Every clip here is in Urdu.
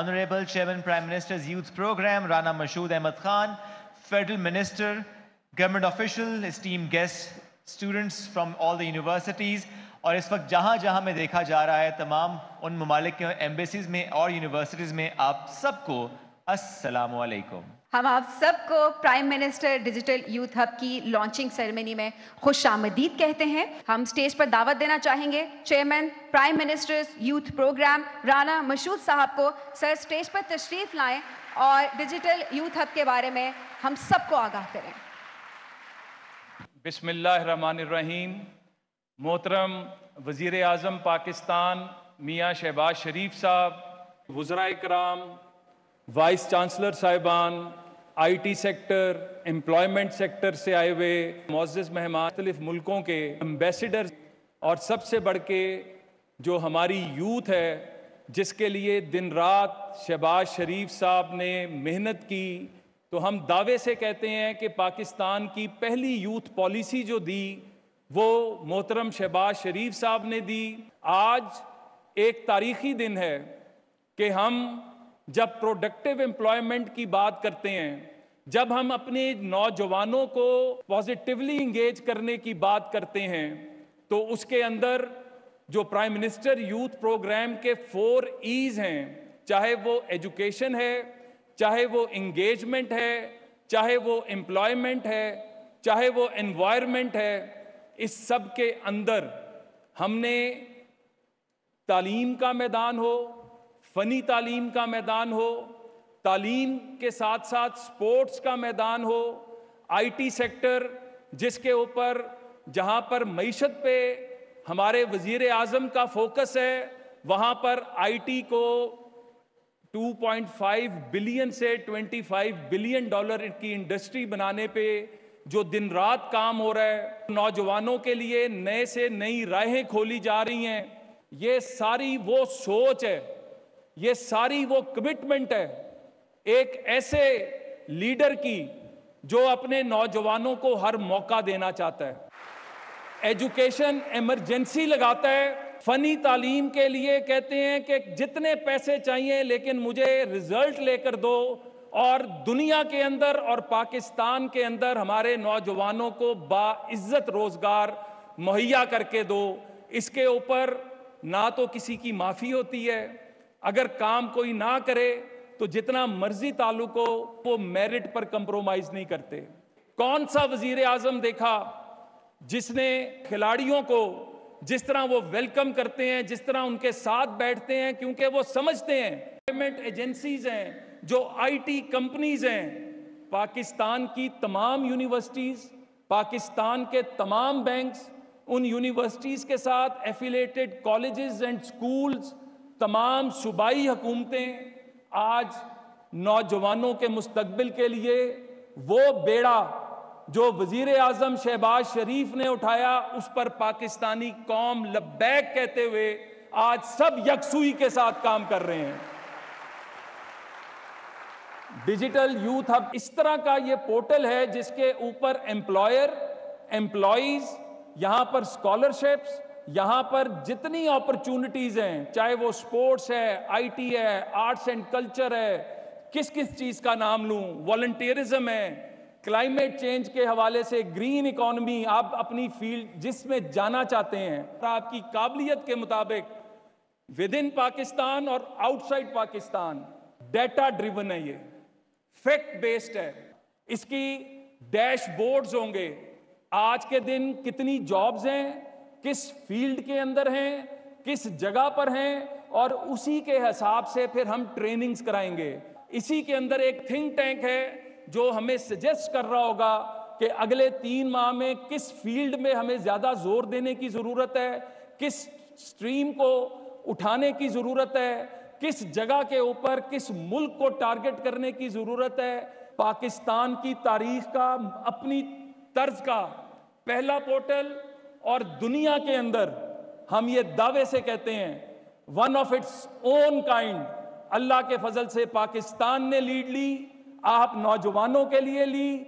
Honorable Chairman Prime Minister's Youth Program, Rana Mashood Ahmad Khan, Federal Minister, Government Official, esteemed guests, students from all the universities, اور اس وقت جہاں جہاں میں دیکھا جا رہا ہے تمام ان ممالک کے ایمبیسیز میں اور یونیورسٹیز میں آپ سب کو السلام علیکم۔ ہم آپ سب کو prime minister digital youth hub کی لانچنگ سیریمنی میں خوش آمدید کہتے ہیں۔ ہم سٹیج پر دعوت دینا چاہیں گے chairman prime minister's youth programme Rana Mashhood صاحب کو۔ سر سٹیج پر تشریف لائیں اور ڈیجیٹل یوتھ ہب کے بارے میں ہم سب کو آگاہ کریں۔ بسم اللہ الرحمن الرحیم۔ محترم وزیر اعظم پاکستان میاں شہباز شریف صاحب، وزراء کرام، وائس چانسلر صاحبان، I T sector, employment sector سے آئے ہوئے معزز مہمان، مختلف ملکوں کے ایمبیسیڈر، اور سب سے بڑھ کے جو ہماری یوتھ ہے جس کے لیے دن رات شہباز شریف صاحب نے محنت کی، تو ہم دعوے سے کہتے ہیں کہ پاکستان کی پہلی یوتھ پالیسی جو دی وہ محترم شہباز شریف صاحب نے دی۔ آج ایک تاریخی دن ہے کہ ہم جب پروڈکٹیو امپلائمنٹ کی بات کرتے ہیں، جب ہم اپنے نوجوانوں کو پازیٹیولی انگیج کرنے کی بات کرتے ہیں، تو اس کے اندر جو پرائم منسٹر یوتھ پروگرام کے 4 ایز ہیں، چاہے وہ ایجوکیشن ہے، چاہے وہ انگیجمنٹ ہے، چاہے وہ امپلائمنٹ ہے، چاہے وہ انوائرمنٹ ہے، اس سب کے اندر ہم نے تعلیم کا میدان ہو، فنی تعلیم کا میدان ہو، تعلیم کے ساتھ ساتھ سپورٹس کا میدان ہو، آئی ٹی سیکٹر جس کے اوپر جہاں پر معیشت پہ ہمارے وزیر اعظم کا فوکس ہے، وہاں پر آئی ٹی کو 2.5 بلین سے 25 بلین ڈالر کی انڈسٹری بنانے پہ جو دن رات کام ہو رہا ہے، نوجوانوں کے لیے نئے سے نئی راہیں کھولی جا رہی ہیں، یہ ساری وہ سوچ ہے، یہ ساری وہ کمٹمنٹ ہے ایک ایسے لیڈر کی جو اپنے نوجوانوں کو ہر موقع دینا چاہتا ہے۔ ایجوکیشن ایمرجنسی لگاتا ہے، فنی تعلیم کے لیے کہتے ہیں کہ جتنے پیسے چاہیے لیکن مجھے رزلٹ لے کر دو، اور دنیا کے اندر اور پاکستان کے اندر ہمارے نوجوانوں کو باعزت روزگار مہیا کر کے دو۔ اس کے اوپر نہ تو کسی کی معافی ہوتی ہے، اگر کام کوئی نہ کرے تو جتنا مرضی تعلق ہو وہ میرٹ پر کمپرومائز نہیں کرتے۔ کون سا وزیر اعظم دیکھا جس نے کھلاڑیوں کو جس طرح وہ ویلکم کرتے ہیں، جس طرح ان کے ساتھ بیٹھتے ہیں، کیونکہ وہ سمجھتے ہیں گورنمنٹ ایجنسیز ہیں، جو آئی ٹی کمپنیز ہیں، پاکستان کی تمام یونیورسٹیز، پاکستان کے تمام بینکس، ان یونیورسٹیز کے ساتھ ایفیلیٹڈ کالجز اینڈ سکولز، تمام صوبائی حکومتیں آج نوجوانوں کے مستقبل کے لیے وہ بیڑا جو وزیر اعظم شہباز شریف نے اٹھایا اس پر پاکستانی قوم لبیک کہتے ہوئے آج سب یکسوئی کے ساتھ کام کر رہے ہیں۔ ڈیجیٹل یوتھ ہب اس طرح کا یہ پورٹل ہے جس کے اوپر امپلائر، امپلائیز، یہاں پر اسکالرشپس، یہاں پر جتنی اپرچونٹیز ہیں، چاہے وہ سپورٹس ہے، آئی ٹی ہے، آرٹس اینڈ کلچر ہے، کس چیز کا نام لوں، والنٹیرزم ہے، کلائمیٹ چینج کے حوالے سے گرین اکانومی، آپ اپنی فیلڈ جس میں جانا چاہتے ہیں، آپ کی قابلیت کے مطابق ود ان پاکستان اور out side Pakistan data driven ہے، یہ فیکٹ بیسڈ ہے، اس کی ڈیش بورڈز ہوں گے، آج کے دن کتنی جابز ہیں، کس فیلڈ کے اندر ہیں، کس جگہ پر ہیں، اور اسی کے حساب سے پھر ہم ٹریننگز کرائیں گے۔ اسی کے اندر ایک تھنک ٹینک ہے جو ہمیں سجیسٹ کر رہا ہوگا کہ اگلے 3 ماہ میں کس فیلڈ میں ہمیں زیادہ زور دینے کی ضرورت ہے, کس سٹریم کو اٹھانے کی ضرورت ہے, کس جگہ کے اوپر کس ملک کو ٹارگٹ کرنے کی ضرورت ہے. پاکستان کی تاریخ کا اپنی طرز کا پہلا پورٹل, اور دنیا کے اندر ہم یہ دعوے سے کہتے ہیں one of its own kind. اللہ کے فضل سے پاکستان نے لیڈ لی, آپ نوجوانوں کے لیے لی.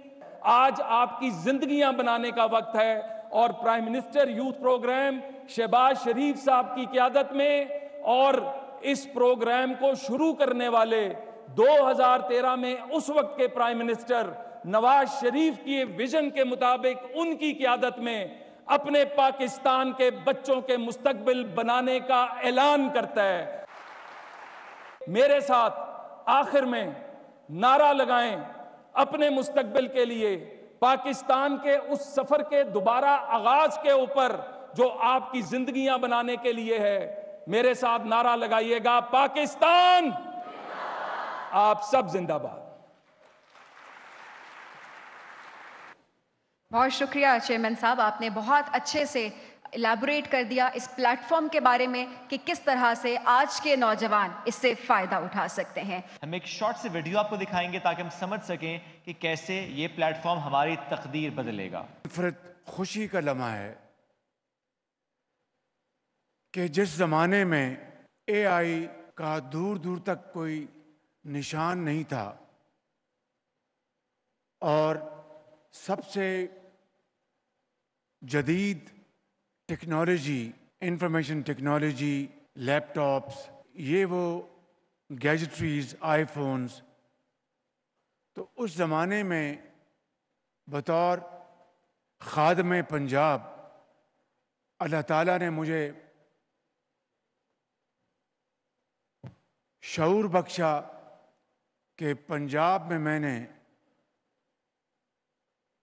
آج آپ کی زندگیاں بنانے کا وقت ہے, اور prime minister youth programme Shehbaz Sharif صاحب کی قیادت میں اور اس پروگرام کو شروع کرنے والے 2013 میں اس وقت کے پرائم منسٹر نواز شریف کی ویژن کے مطابق ان کی قیادت میں اپنے پاکستان کے بچوں کے مستقبل بنانے کا اعلان کرتا ہے. میرے ساتھ آخر میں نعرہ لگائیں اپنے مستقبل کے لیے, پاکستان کے اس سفر کے دوبارہ آغاز کے اوپر جو آپ کی زندگیاں بنانے کے لیے ہے. میرے ساتھ نعرہ لگائیے گا, پاکستان آپ سب زندہ باد. بہت شکریہ چیئرمین صاحب, آپ نے بہت اچھے سے الیبوریٹ کر دیا اس پلیٹ فارم کے بارے میں کہ کس طرح سے آج کے نوجوان اس سے فائدہ اٹھا سکتے ہیں. ہم ایک شارٹ سے ویڈیو آپ کو دکھائیں گے تاکہ ہم سمجھ سکیں کہ کیسے یہ پلیٹ فارم ہماری تقدیر بدلے گا. خوشی کا لمحہ ہے کہ جس زمانے میں اے آئی کا دور دور تک کوئی نشان نہیں تھا, اور سب سے جدید ٹیکنالوجی, انفارمیشن ٹیکنالوجی, لیپ ٹاپس, یہ وہ گیجٹریز, آئی فونز, تو اس زمانے میں بطور خادم پنجاب اللہ تعالیٰ نے مجھے شعور بخشا کہ پنجاب میں نے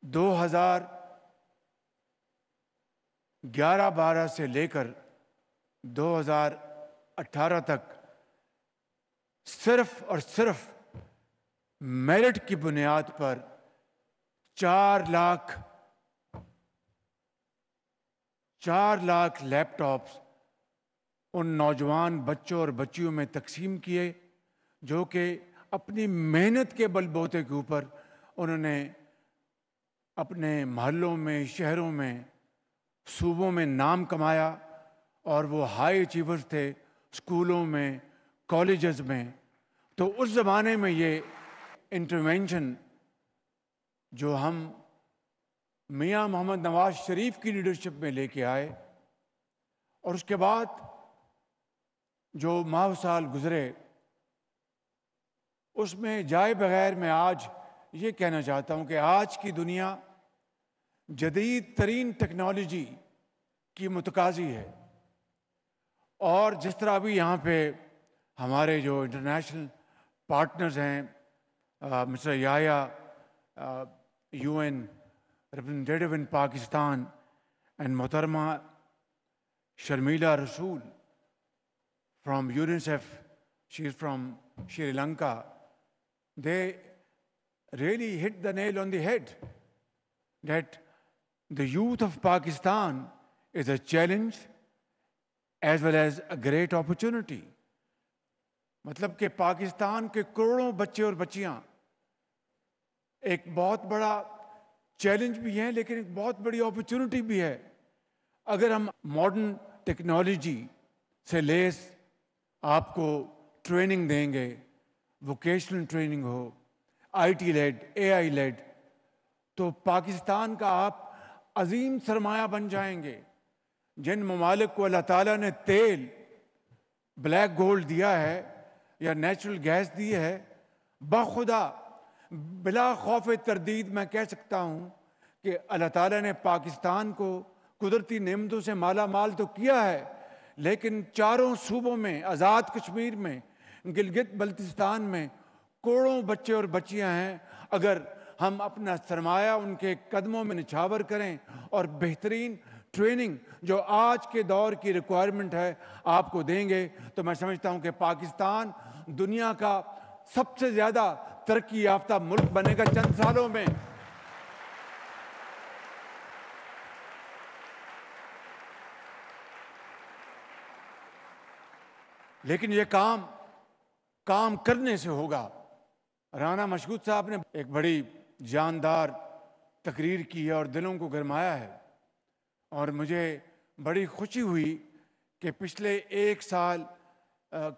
2011-12 سے لے کر 2018 تک صرف اور صرف میرٹ کی بنیاد پر 4 لاکھ لیپ ٹاپس ان نوجوان بچوں اور بچیوں میں تقسیم کیے, جو کہ اپنی محنت کے بل بوتے کے اوپر انہوں نے اپنے محلوں میں, شہروں میں, صوبوں میں نام کمایا, اور وہ ہائی اچیورز تھے اسکولوں میں, کالجز میں. تو اس زمانے میں یہ انٹرونشن جو ہم میاں محمد نواز شریف کی لیڈرشپ میں لے کے آئے, اور اس کے بعد جو ماہ سال گزرے, اس میں جائے بغیر میں آج یہ کہنا چاہتا ہوں کہ آج کی دنیا جدید ترین ٹیکنالوجی کی متقاضی ہے. اور جس طرح بھی یہاں پہ ہمارے جو انٹرنیشنل پارٹنرز ہیں, mister یایا, UN representative in Pakistan, and Mohtarama Sharmila Rasool from UNICEF, she is from Sri Lanka, they really hit the nail on the head that the youth of Pakistan is a challenge as well as a great opportunity. مطلب کہ پاکستان کے کروڑوں بچے اور بچیاں ایک بہت بڑا چیلنج بھی ہیں, لیکن ایک بہت بڑی اپرچونٹی بھی ہے. اگر ہم ماڈرن ٹیکنالوجی سے لیس آپ کو ٹریننگ دیں گے, vocational training who, I T lead, a I lead, تو پاکستان کا آپ عظیم سرمایہ بن جائیں گے. جن ممالک کو اللہ تعالیٰ نے تیل, بلیک گولڈ دیا ہے یا نیچرل گیس دی ہے, بخدا بلا خوف تردید میں کہہ سکتا ہوں کہ اللہ تعالیٰ نے پاکستان کو قدرتی نعمتوں سے مالا مال تو کیا ہے, لیکن چاروں صوبوں میں, آزاد کشمیر میں, گلگت بلتستان میں کروڑوں بچے اور بچیاں ہیں. اگر ہم اپنا سرمایہ ان کے قدموں میں نچھاور کریں اور بہترین ٹریننگ جو آج کے دور کی ریکوائرمنٹ ہے آپ کو دیں گے, تو میں سمجھتا ہوں کہ پاکستان دنیا کا سب سے زیادہ ترقی یافتہ ملک بنے گا چند سالوں میں. لیکن یہ کام کرنے سے ہوگا۔ رانا مشہود صاحب نے ایک بڑی جاندار تقریر کی ہے اور دلوں کو گرمایا ہے، اور مجھے بڑی خوشی ہوئی کہ پچھلے 1 سال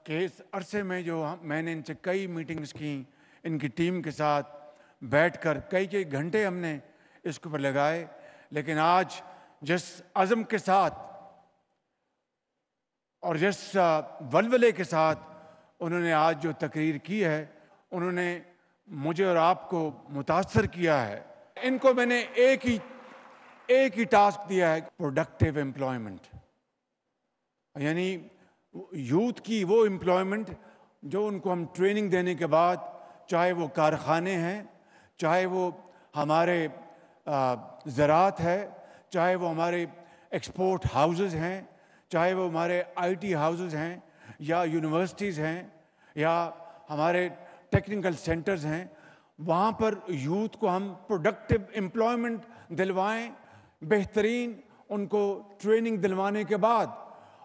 کے عرصے میں جو میں نے ان سے کئی میٹنگز کی، ان کی ٹیم کے ساتھ بیٹھ کر کئی گھنٹے ہم نے اس کے اوپر لگائے، لیکن آج جس عزم کے ساتھ اور جس ولولے کے ساتھ انہوں نے آج جو تقریر کی ہے، انہوں نے مجھے اور آپ کو متاثر کیا ہے۔ ان کو میں نے ایک ہی ٹاسک دیا ہے، پروڈکٹیو امپلائمنٹ، یعنی یوتھ کی وہ امپلائمنٹ جو ان کو ہم ٹریننگ دینے کے بعد، چاہے وہ کارخانے ہیں، چاہے وہ ہمارے زراعت ہے، چاہے وہ ہمارے ایکسپورٹ ہاؤسز ہیں، چاہے وہ ہمارے IT ہاؤسز ہیں، یا یونیورسٹیز ہیں، یا ہمارے ٹیکنیکل سینٹرز ہیں، وہاں پر یوتھ کو ہم پروڈکٹیو امپلائمنٹ دلوائیں، بہترین ان کو ٹریننگ دلوانے کے بعد،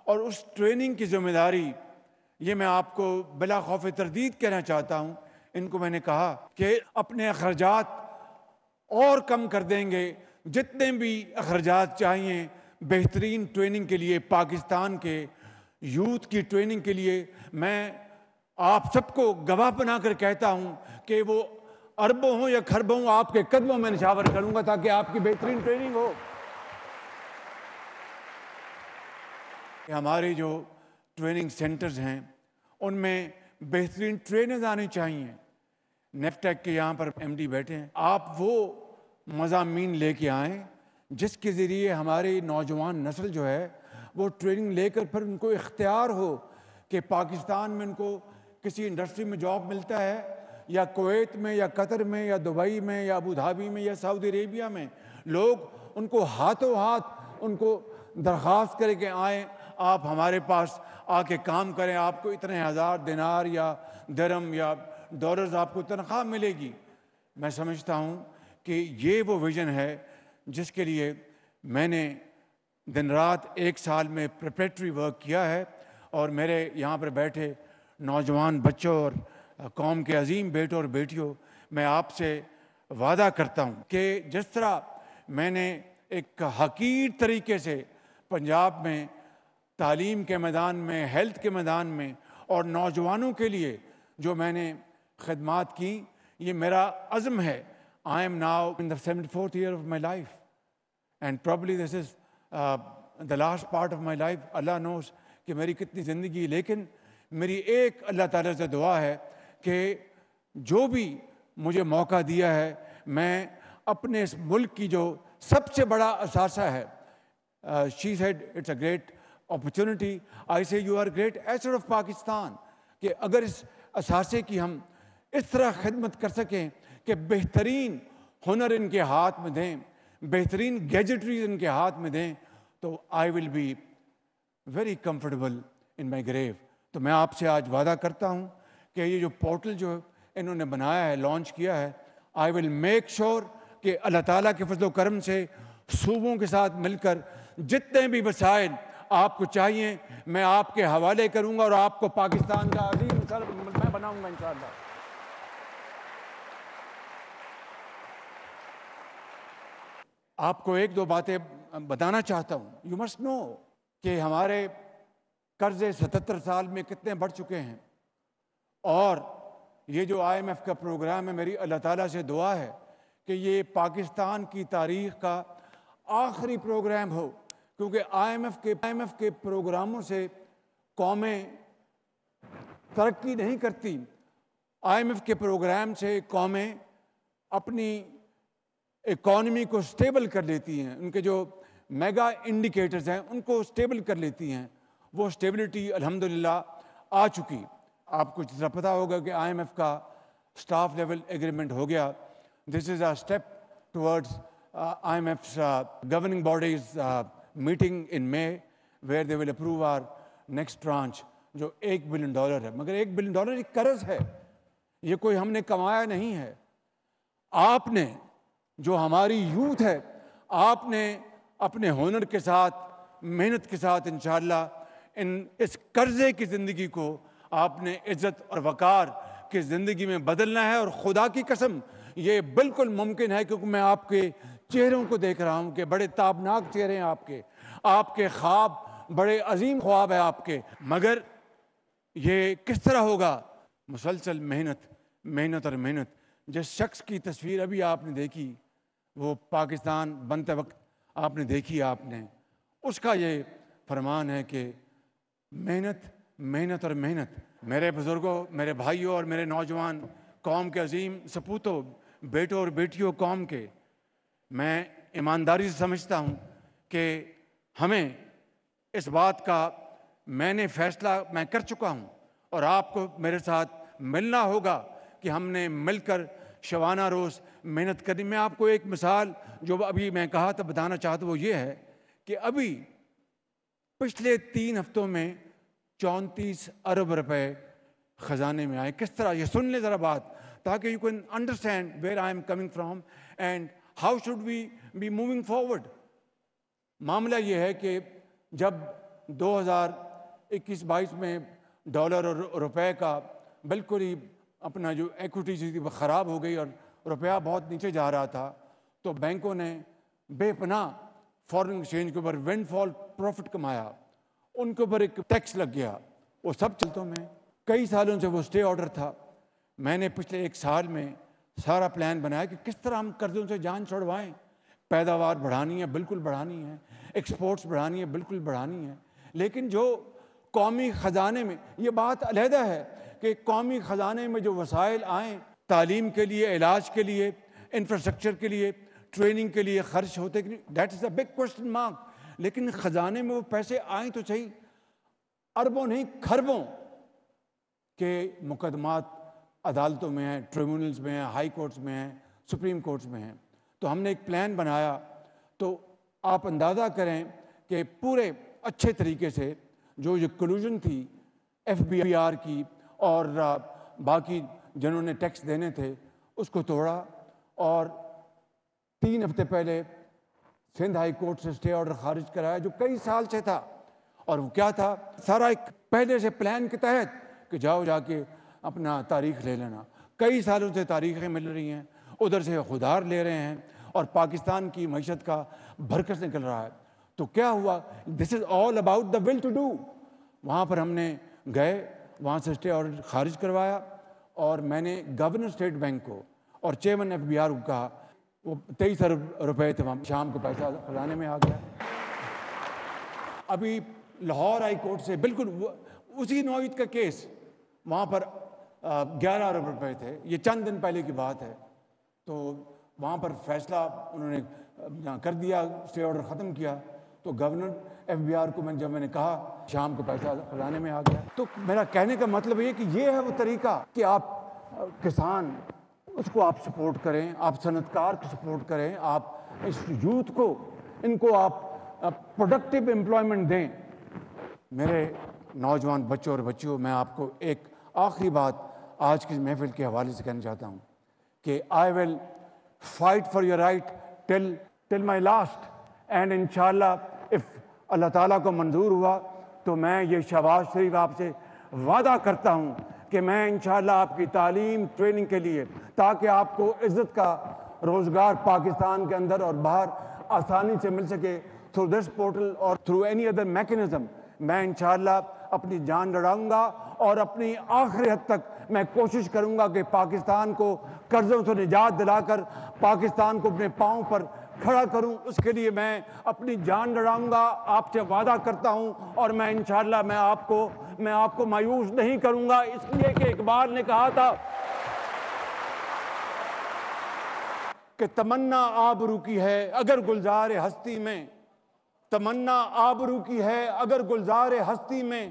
اور اس ٹریننگ کی ذمہ داری، یہ میں آپ کو بلا خوف تردید کہنا چاہتا ہوں، ان کو میں نے کہا کہ اپنے اخراجات اور کم کر دیں گے، جتنے بھی اخراجات چاہیے بہترین ٹریننگ کے لیے، پاکستان کے یوتھ کی ٹریننگ کے لیے، میں آپ سب کو گواہ بنا کر کہتا ہوں کہ وہ اربوں ہوں یا کھربوں ہوں، آپ کے قدموں میں نچھاور کروں گا تاکہ آپ کی بہترین ٹریننگ ہو۔ ہمارے جو ٹریننگ سینٹرز ہیں ان میں بہترین ٹرینرز آنے چاہیے۔ نیفٹیک کے یہاں پر MD بیٹھے ہیں، آپ وہ مضامین لے کے آئیں جس کے ذریعے ہماری نوجوان نسل جو ہے وہ ٹریننگ لے کر پھر ان کو اختیار ہو کہ پاکستان میں ان کو کسی انڈسٹری میں جاب ملتا ہے، یا کویت میں یا قطر میں یا دبئی میں یا ابو دھابی میں یا سعودی عربیہ میں، لوگ ان کو ہاتھوں ہاتھ ان کو درخواست کرے کہ آئیں، آپ ہمارے پاس آ کے کام کریں، آپ کو اتنے 1000 دینار یا درہم یا ڈالرز آپ کو تنخواہ ملے گی۔ میں سمجھتا ہوں کہ یہ وہ ویژن ہے جس کے لیے میں نے دن رات 1 سال میں پریپریٹری ورک کیا ہے، اور میرے یہاں پر بیٹھے نوجوان بچوں اور قوم کے عظیم بیٹوں اور بیٹیوں، میں آپ سے وعدہ کرتا ہوں کہ جس طرح میں نے ایک حقیر طریقے سے پنجاب میں تعلیم کے میدان میں، ہیلتھ کے میدان میں اور نوجوانوں کے لیے جو میں نے خدمات کی، یہ میرا عزم ہے۔ I am now in the 74th year of my life, and probably this is the last part of my life. Allah knows کہ میری کتنی زندگی، لیکن میری ایک اللہ تعالیٰ سے دعا ہے کہ جو بھی مجھے موقع دیا ہے، میں اپنے اس ملک کی جو سب سے بڑا اثاثہ ہے، she said it's a great opportunity, I say you are great asset of Pakistan، کہ اگر اس اثاثے کی ہم اس طرح خدمت کر سکیں کہ بہترین ہنر ان کے ہاتھ میں دیں، بہترین گیجٹریز ان کے ہاتھ میں دیں، تو I will be very comfortable in my grave۔ تو میں آپ سے آج وعدہ کرتا ہوں کہ یہ جو پورٹل جو انہوں نے بنایا ہے، لانچ کیا ہے، I will make sure کہ اللہ تعالیٰ کے فضل و کرم سے صوبوں کے ساتھ مل کر جتنے بھی وسائل آپ کو چاہیے میں آپ کے حوالے کروں گا، اور آپ کو پاکستان کا عظیم سر میں بناؤں گا انشاءاللہ۔ آپ کو 1-2 باتیں بتانا چاہتا ہوں۔ یو مسٹ نو کہ ہمارے قرضے 77 سال میں کتنے بڑھ چکے ہیں، اور یہ جو IMF کا پروگرام ہے، میری اللہ تعالیٰ سے دعا ہے کہ یہ پاکستان کی تاریخ کا آخری پروگرام ہو، کیونکہ IMF کے پروگراموں سے قومیں ترقی نہیں کرتی۔ IMF کے پروگرام سے قومیں اپنی اکانومی کو سٹیبل کر لیتی ہیں، ان کے جو میگا انڈیکیٹرز ہیں ان کو سٹیبل کر لیتی ہیں۔ وہ سٹیبلٹی الحمدللہ آ چکی۔ آپ کو جس طرح پتہ ہوگا کہ IMF کا سٹاف لیول ایگریمنٹ ہو گیا۔ This is a step towards IMF's governing bodies meeting in May where they will approve our next tranche جو $1 بلین ہے، مگر $1 بلین ایک قرض ہے، یہ کوئی ہم نے کمایا نہیں ہے۔ آپ نے جو ہماری یوتھ ہے، آپ نے اپنے ہنر کے ساتھ، محنت کے ساتھ انشاءاللہ اس قرضے کی زندگی کو آپ نے عزت اور وقار کی زندگی میں بدلنا ہے. اور خدا کی قسم یہ بالکل ممکن ہے، کیونکہ میں آپ کے چہروں کو دیکھ رہا ہوں کہ بڑے تابناک چہرے ہیں آپ کے خواب بڑے عظیم خواب ہیں آپ کے. مگر یہ کس طرح ہوگا؟ مسلسل محنت اور محنت. جس شخص کی تصویر ابھی آپ نے دیکھی، وہ پاکستان بنتے وقت آپ نے دیکھی، آپ نے اس کا یہ فرمان ہے کہ محنت اور محنت. میرے بزرگوں، میرے بھائیوں اور میرے نوجوان قوم کے عظیم سپوتوں، بیٹوں اور بیٹیوں قوم کے، میں ایمانداری سے سمجھتا ہوں کہ ہمیں اس بات کا میں نے فیصلہ میں کر چکا ہوں، اور آپ کو میرے ساتھ ملنا ہوگا کہ ہم نے مل کر شبانہ روز محنت کرنی. میں آپ کو ایک مثال جو ابھی میں کہا تھا بتانا چاہتا ہوں، وہ یہ ہے کہ ابھی پچھلے 3 ہفتوں میں 34 ارب روپے خزانے میں آئے. کس طرح؟ یہ سن لیں ذرا بات، تاکہ you can understand where I am coming from and how should we be moving forward. معاملہ یہ ہے کہ جب 2021-22 میں ڈالر اور روپے کا بالکل ہی اپنا جو ایکوٹی تھی وہ خراب ہو گئی اور روپیہ بہت نیچے جا رہا تھا، تو بینکوں نے بے پناہ فارن ایکسچینج کے اوپر ونڈ فال پروفٹ کمایا. ان کے اوپر ایک ٹیکس لگ گیا. وہ سب چلتوں میں کئی سالوں سے وہ اسٹے آرڈر تھا. میں نے پچھلے 1 سال میں سارا پلان بنایا کہ کس طرح ہم قرضوں سے جان چھڑوائیں. پیداوار بڑھانی ہے، بالکل بڑھانی ہے. ایکسپورٹس بڑھانی ہے، بالکل بڑھانی ہے. لیکن جو قومی خزانے میں، یہ بات علیحدہ ہے کہ قومی خزانے میں جو وسائل آئیں تعلیم کے لیے، علاج کے لیے، انفراسٹرکچر کے لیے، ٹریننگ کے لیے خرچ ہوتے کہ نہیں، that is a big question mark. لیکن خزانے میں وہ پیسے آئیں تو صحیح. اربوں نہیں، کھربوں کے مقدمات عدالتوں میں ہیں، ٹریبونلز میں ہیں، ہائی کورٹس میں ہیں، سپریم کورٹس میں ہیں. تو ہم نے ایک پلان بنایا. تو آپ اندازہ کریں کہ پورے اچھے طریقے سے جو یہ کلوژن تھی ایف بی آر کی اور باقی جنہوں نے ٹیکس دینے تھے، اس کو توڑا. اور 3 ہفتے پہلے سندھ ہائی کورٹ سے اسٹے آرڈر خارج کرایا جو کئی سال سے تھا. اور وہ کیا تھا؟ سارا ایک پہلے سے پلان کے تحت کہ جاؤ جا کے اپنا تاریخ لے لینا. کئی سالوں سے تاریخیں مل رہی ہیں، ادھر سے خودار لے رہے ہیں، اور پاکستان کی معیشت کا بھرکس نکل رہا ہے. تو کیا ہوا؟ This is all about the will to do. وہاں پر ہم نے گئے، وہاں سے اسٹے آرڈر خارج کروایا، اور میں نے گورنر اسٹیٹ بینک کو اور چیئرمین ایف بی آر کو کہا. وہ 23 ارب روپے تھے، وہاں شام کو پیسہ خزانے میں آ گیا. ابھی لاہور ہائی کورٹ سے بالکل اسی نوعیت کا کیس، وہاں پر 11 ارب روپے تھے. یہ چند دن پہلے کی بات ہے. تو وہاں پر فیصلہ انہوں نے کر دیا، اسٹے آرڈر ختم کیا. تو گورنر ایف بی آر کو جب میں نے کہا، شام کو پیسہ خزانے میں آ گیا. تو میرا کہنے کا مطلب یہ کہ یہ ہے وہ طریقہ کہ آپ کسان، اس کو آپ سپورٹ کریں، آپ صنعت کار کو سپورٹ کریں، آپ اس یوتھ کو، ان کو آپ پروڈکٹیو امپلائمنٹ دیں. میرے نوجوان بچوں اور بچیوں، میں آپ کو ایک آخری بات آج کی محفل کے حوالے سے کہنا چاہتا ہوں کہ I will fight for your right till my last. And انشاءاللہ اف اللہ تعالیٰ کو منظور ہوا تو میں یہ شہباز شریف آپ سے وعدہ کرتا ہوں کہ میں انشاءاللہ آپ کی تعلیم، ٹریننگ کے لیے، تاکہ آپ کو عزت کا روزگار پاکستان کے اندر اور باہر آسانی سے مل سکے تھرو دس پورٹل اور تھرو اینی ادر میکنزم، میں انشاءاللہ اپنی جان لڑاؤں گا اور اپنی آخری حد تک میں کوشش کروں گا کہ پاکستان کو قرضوں سے نجات دلا کر پاکستان کو اپنے پاؤں پر کھڑا کروں. اس کے لیے میں اپنی جان لڑاؤں گا. آپ سے وعدہ کرتا ہوں، اور میں انشاءاللہ میں آپ کو مایوس نہیں کروں گا، اس لیے کہ اقبال نے کہا تھا کہ تمنا آبرو کی ہے اگر گلزار ہستی میں، تمنا آبرو کی ہے اگر گلزار ہستی میں،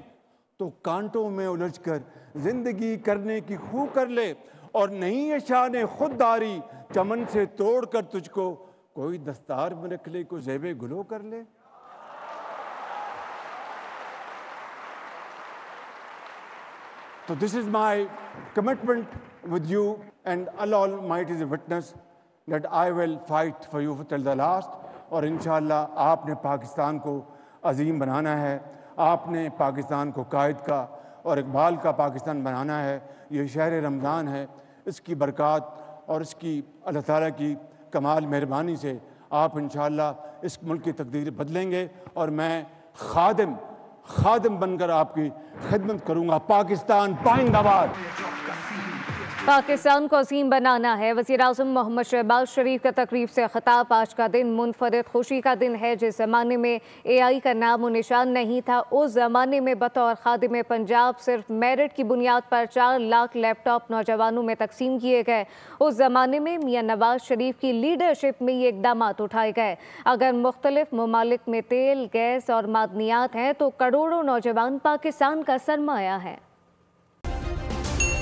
تو کانٹوں میں الجھ کر زندگی کرنے کی خو کر لے، اور نہیں ہے شان خودداری چمن سے توڑ کر تجھ کو کوئی دستار میں رکھ لے، کوئی زیب گلو کر لے. So this is my commitment with you, and Allah Almighty is a witness that I will fight for you till the last. اور انشاءاللہ آپ نے پاکستان کو عظیم بنانا ہے. آپ نے پاکستان کو قائد کا اور اقبال کا پاکستان بنانا ہے. یہ شہر رمضان ہے, اس کی برکات اور اس کی اللہ تعالیٰ کی کمال مہربانی سے آپ انشاءاللہ اس ملک کی تقدیر بدلیں گے, اور میں خادم بن کر آپ کی خدمت کروں گا. پاکستان پائندہ باد. پاکستان کو عظیم بنانا ہے. وزیر اعظم محمد شہباز شریف کا تقریب سے خطاب. آج کا دن منفرد خوشی کا دن ہے. جس زمانے میں AI کا نام و نشان نہیں تھا, اس زمانے میں بطور خادم پنجاب صرف میرٹ کی بنیاد پر 4 لاکھ لیپ ٹاپ نوجوانوں میں تقسیم کیے گئے. اس زمانے میں میاں نواز شریف کی لیڈرشپ میں یہ اقدامات اٹھائے گئے. اگر مختلف ممالک میں تیل, گیس اور معدنیات ہیں تو کروڑوں نوجوان پاکستان کا سرمایہ ہے.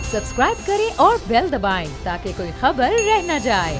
سبسکرائب کریں اور بیل دبائیں تاکہ کوئی خبر رہ نہ جائے.